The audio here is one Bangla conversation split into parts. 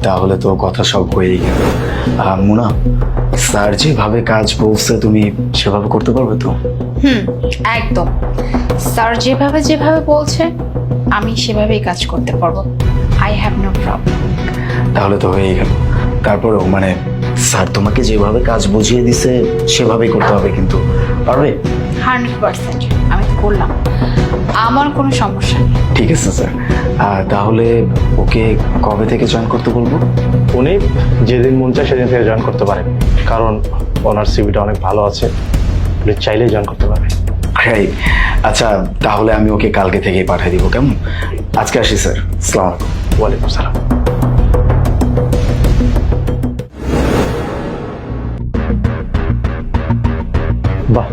তাহলে তো কথা সব হয়েই গেল। মুনা, স্যার যেভাবে কাজ বলছে তুমি সেভাবে করতে পারবে তো? একদম। স্যার যেভাবে যেভাবে বলছে আমি সেভাবেই কাজ করতে পারবো। I have no problem. তাহলে তো হয়েই গেল। তারপরেও মানে স্যার তোমাকে যেভাবে কাজ বুঝিয়ে দিছে সেভাবেই করতে হবে, কিন্তু পারবে? 100%। আমি তো বললাম আমার কোনো সমস্যা নেই। ঠিক আছে স্যার। তাহলে ওকে কবে থেকে জয়েন করতে বলবো? উনি যেদিন মন চায় সেদিন থেকে জয়েন করতে পারেন, কারণ ওনার সিভিটা অনেক ভালো আছে, উনি চাইলেই জয়েন করতে পারবে। Great. আচ্ছা, তাহলে আমি ওকে কালকে থেকেই পাঠিয়ে দিব, কেমন? আজকে আসি স্যার। আসসালামু আলাইকুম। ওয়ালাইকুম সালাম। বাহ,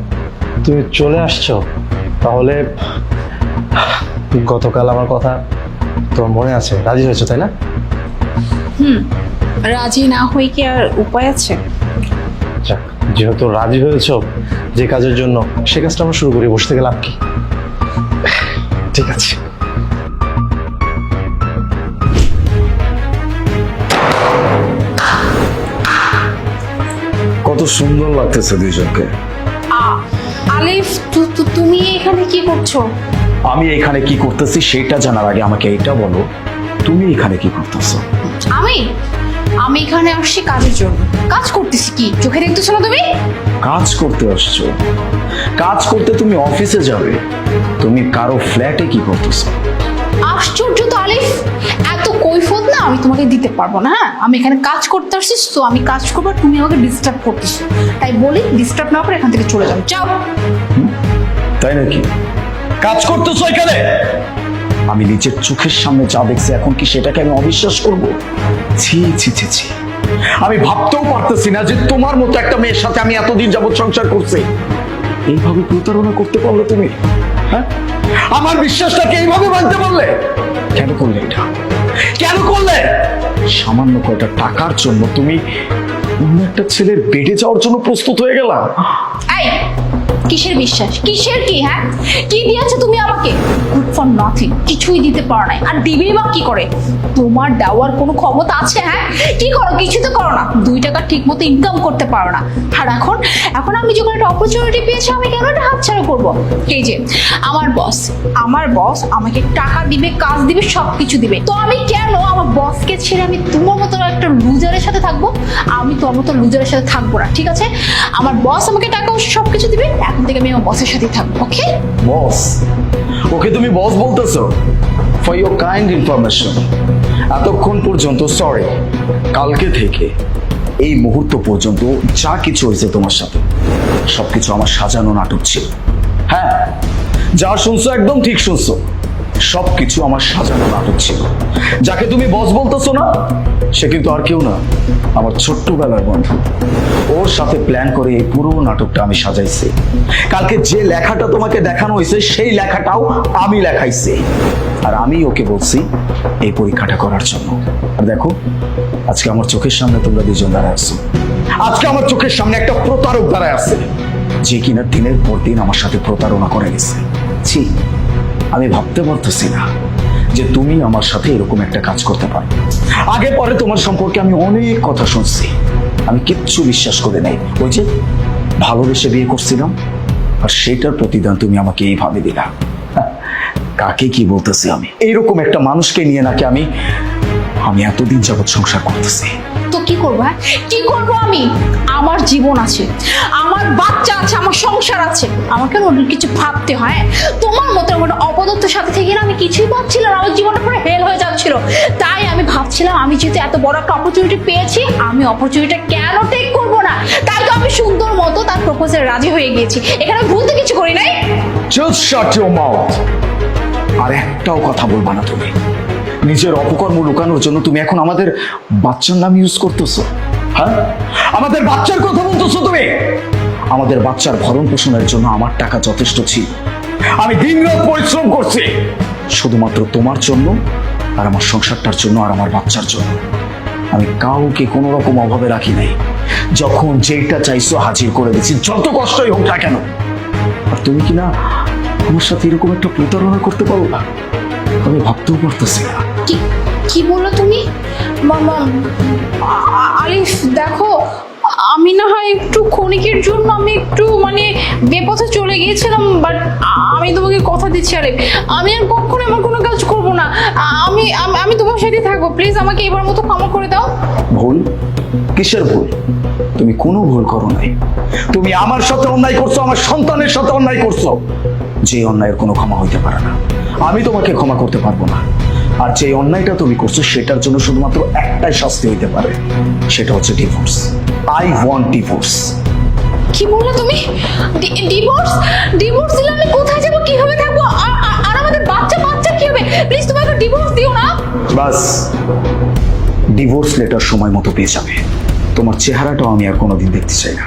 তুমি চলে আসছো। তাহলে গতকাল আমার কথা তোমার মনে আছে? রাজি হয়েছো তাই না? রাজি না হই কি আর উপায় আছে? যাক, যেহেতু রাজি হয়েছো যে কাজের জন্য, সে কাজটা আমরা শুরু করি। বসে থেকে লাভ কি? ঠিক আছে। কত সুন্দর লাগতেছে দুইজনকে। আলিফ, তুমি এখানে কি করছো? আমি এখানে কি করতেছি সেটা জানার আগে আমাকে এটা বলো, তুমি এখানে কি করতেছো? আমি আমি এখানে আসছি কাজের জন্য। কাজ করতেছি কি চোখে দেখতেছো না তুমি? কাজ করতে আসছো? কাজ করতে তুমি অফিসে যাবে, তুমি কারো ফ্ল্যাটে কি করতেছো? আশ্চর্য তো আলিফ, এত কৈফিয়ত না আমি তোমাকে দিতে পারবো না। হ্যাঁ, আমি এখানে কাজ করতে আসছি, তো আমি কাজ করবো, তুমি আমাকে ডিস্টার্ব করতেছো। তাই বলি ডিস্টার্ব না করে এখান থেকে চলে যাও। যাও। তাই নাকি? কাজ করতেছো এখানে? আমি নিজের চোখের সামনে যা দেখছি এখন কি সেটাকে আমি অবিশ্বাস করব? ছি ছি ছি ছি, আমি ভাবতেও পারতেছি না যে তোমার মতো একটা মেয়ের সাথে আমি এতদিন যাবত সংসার করছি। এইভাবে প্রতারণা করতে পারলে তুমি? হ্যাঁ, আমার বিশ্বাসটাকে এইভাবে ভাঙতে পারলে? কেন করলে এটা? কেন করলে? সামান্য কয়টা টাকার জন্য তুমি অন্য একটা ছেলের বেডে যাওয়ার জন্য প্রস্তুত হয়ে গেলা? এই, কিসের বিশ্বাস, কিসের কি? হ্যাঁ, কি দিয়েছো তুমি আমাকে? গুড ফর নাথিং, কিছুই দিতে পারো না। আর দিবেই বা কি করে? তোমার দেওয়ার কোনো ক্ষমতা আছে? হ্যাঁ, কি করো? কিছু তো করো না। 2 টাকা ঠিক মতো ইনকাম করতে পারো না। আর এখন এখন আমি যখন একটা অপরচুনিটি পেয়েছি, আমি কেন এটা হাতছাড়া করবো? এই যে আমার বস আমাকে টাকা দিবে, কাজ দিবে, সবকিছু দিবে, তো আমি কেন আমার বসকে ছেড়ে আমি তোমার মতো একটা লুজারের সাথে থাকবো? আমি তোমার মতো লুজারের সাথে থাকবো না, ঠিক আছে? আমার বস আমাকে টাকা সবকিছু দিবে, এখন থেকে আমি আমার বসের সাথেই থাকবো। ওকে বস? ওকে তুমি বস বলতেছো? ফর ইউর কাইন্ড ইনফরমেশন, এতক্ষণ পর্যন্ত, সরি, কালকে থেকে এই মুহূর্ত পর্যন্ত যা কিছু হয়েছে তোমার সাথে সবকিছু আমার সাজানো নাটক ছিল। হ্যাঁ, যা শুনছো একদম ঠিক শুনছো, সবকিছু আমার সাজানো নাটক ছিল। যাকে তুমি বস বলতেছো না, সে কিন্তু আর কেউ না, আমার ছোট্টবেলার বন্ধু। ওর সাথে প্ল্যান করে এই পুরো নাটকটা আমি সাজাইছি। কালকে যে লেখাটা তোমাকে দেখানো হয়েছে সেই লেখাটাও আমি লেখাইছি, আর আমি ওকে বলছি এই পরীক্ষাটা করার জন্য। আর দেখো, আজকে আমার চোখের সামনে তোমরা দুজন দাঁড়ায় আছো। আজকে আমার চোখের সামনে একটা প্রতারক দাঁড়ায় আছে, যে কিনা দিনের পর দিন আমার সাথে প্রতারণা করে গেছে। ছি, আমি ভাবতে পারতেছি না যে তুমি আমার সাথে এরকম একটা কাজ করতে পারো। আগে পরে তোমার সম্পর্কে আমি অনেক কথা শুনছি, আমি কিচ্ছু বিশ্বাস করে নাই। ওই যে ভালোবেসে বিয়ে করছিলাম, আর সেটার প্রতিদান তুমি আমাকে এইভাবে দিলা। কাকে কি বলতেছি আমি? এইরকম একটা মানুষকে নিয়ে নাকি আমি এতদিন যাবৎ সংসার করতেছি। তো কি করবো? হ্যাঁ, কি করবো আমি? আমার জীবন আছে, আমার বাচ্চা আছে, আমার সংসার আছে, আমাকে অন্য কিছু ভাবতে হয়? তোমার মতো আমার অপদত্তের সাথে থেকে আমি কিছুই ভাবছিলাম, আমার জীবনটা পুরো হেল হয়ে যাচ্ছিল। তাই আমি ভাবছিলাম, আমি যেহেতু এত বড় একটা অপরচুনিটি পেয়েছি, আমি অপরচুনিটিটা কেন টেক করবো না? তাই তো আমি সুন্দর মতো তার প্রপোজাল রাজি হয়ে গিয়েছি। এখানে ভুলতে কিছু করি নাই। Just shut your mouth! আর একটাও কথা বলবা না তুমি। নিজের অপকর্ম লুকানোর জন্য তুমি এখন আমাদের বাচ্চার নাম ইউজ করতেছো। হ্যাঁ, আমাদের বাচ্চার কথা বলতেছো তুমি। আমাদের বাচ্চার ভরণ পোষণের জন্য আমার টাকা যথেষ্ট ছিল। আমি দিনরাত পরিশ্রম করছি শুধুমাত্র তোমার জন্য, আর আমার সংসারটার জন্য, আর আমার বাচ্চার জন্য। আমি কাউকে কোনো রকম অভাবে রাখি নাই। যখন যেটা চাইছো হাজির করে দিচ্ছি, যত কষ্টই হোক না কেন। আর তুমি কিনা আমার সাথে এরকম একটা প্রতারণা করতে পারো না? আমি ভাবতেও পারতেছি না। কি কি বললো তুমি? মামা আলিফ দেখো, আমি না হয় একটু ক্ষণিকের জন্য আমি একটু মানে বেপথে চলে গিয়েছিলাম, বাট আমি তোমাকে কথা দিচ্ছি আলিফ, আমি আর কখনো এমন কোনো কাজ করব না। আমি আমি আমি তোমার সাথে থাকবো, প্লিজ আমাকে এবার মতো ক্ষমা করে দাও। ভুল? কিসের ভুল? তুমি কোনো ভুল করো নাই। তুমি আমার সাথে অন্যায় করছো, আমার সন্তানের সাথে অন্যায় করছো। যে অন্যায়ের কোনো ক্ষমা হইতে পারে না, আমি তোমাকে ক্ষমা করতে পারবো না। আর যে অন্যায়টা তুমি করছো সেটার জন্য শুধুমাত্র একটাই শাস্তি হইতে পারে, সেটা হচ্ছে ডিভোর্স। I want divorce. কি বললে তুমি? ডিভোর্স? ডিভোর্স দিলে আমি কোথায় যাবো, কিভাবে থাকবো, আর আমাদের বাচ্চা বাচ্চা কি হবে? প্লিজ তুমি একটা ডিভোর্স দিও না। বাস, ডিভোর্স লেটার সময় মতো পেয়ে যাবে। তোমার চেহারাটাও আমি আর কোনোদিন দেখতে চাই না।